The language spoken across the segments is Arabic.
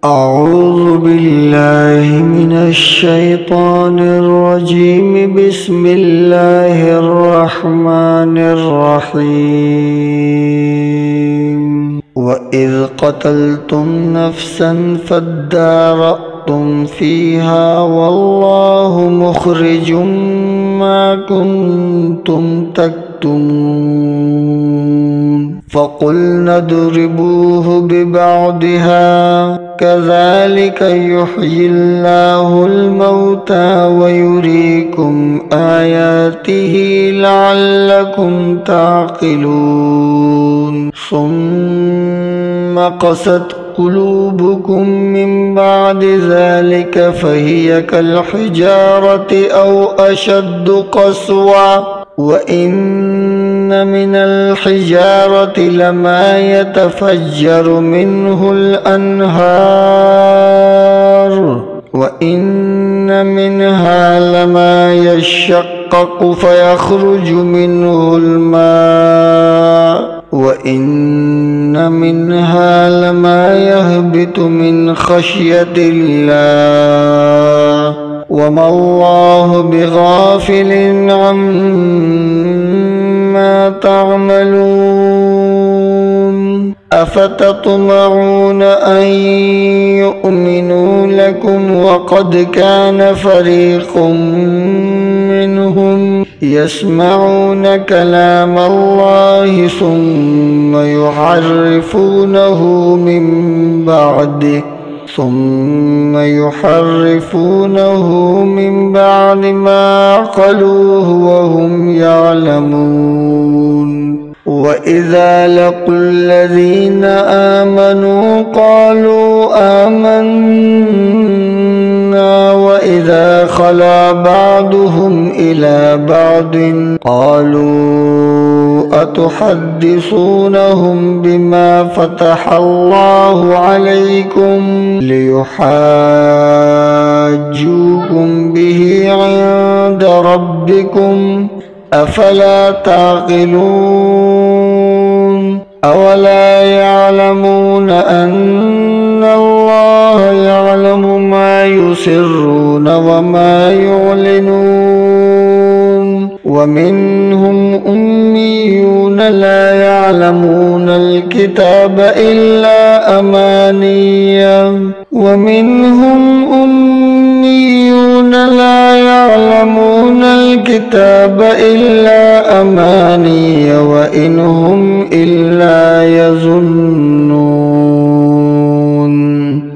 أعوذ بالله من الشيطان الرجيم. بسم الله الرحمن الرحيم. وإذ قتلتم نفسا فادارأتم فيها والله مخرج ما كنتم تكتمون فقلنا اضربوه ببعضها كذلك يحيي الله الموتى ويريكم آياته لعلكم تعقلون. ثم قست قلوبكم من بعد ذلك فهي كالحجارة أو أشد قسوة وإن من الحجارة لما يتفجر منه الأنهار وإن منها لما يشقق فيخرج منه الماء وإن منها لما يهبط من خشية الله وما الله بغافل عما تعملون. أفتطمعون أن يؤمنوا لكم وقد كان فريق منهم يسمعون كلام الله ثم يحرفونه من بعد ما عقلوه وهم يعلمون. وإذا لقوا الذين آمنوا قالوا آمنا وإذا خلا بعضهم إلى بعض قالوا أتحدثونهم بما فتح الله عليكم ليحاجوكم به عند ربكم أفلا تعقلون. أولا يعلمون أن الله يعلم ما يسرون وما يعلنون. ومنهم أميون لا يعلمون الكتاب إلا أمانيا ومنهم أميون لا يعلمون الكتاب إلا أماني وإن هم إلا يظنون.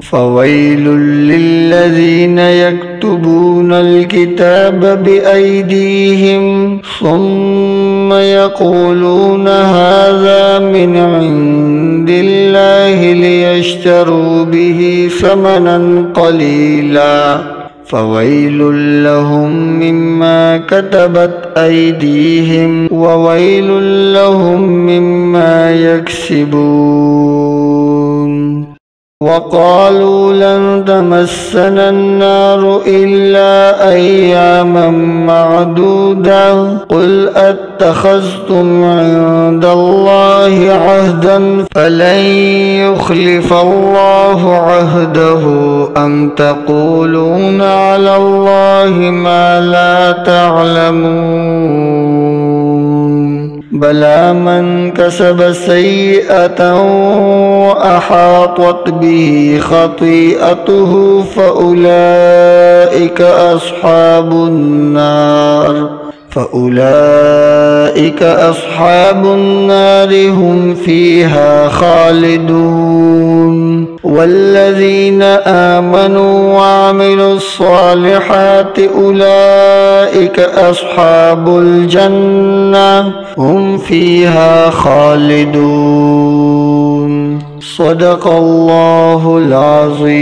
فويل للذين يكتبون الكتاب بأيديهم ثم يقولون هذا من عند الله ليشتروا به ثمنا قليلا فويل لهم مما كتبت أيديهم وويل لهم مما يكسبون. وقالوا لن تمسنا النار إلا أياما معدودة قل أتخذتم عند الله عهدا فلن يخلف الله عهده أم تقولون على الله ما لا تعلمون. بلى من كسب سيئة وأحاطت به خطيئته فأولئك أصحاب النار هم فيها خالدون. والذين آمنوا وعملوا الصالحات أولئك أصحاب الجنة هم فيها خالدون. صدق الله العظيم.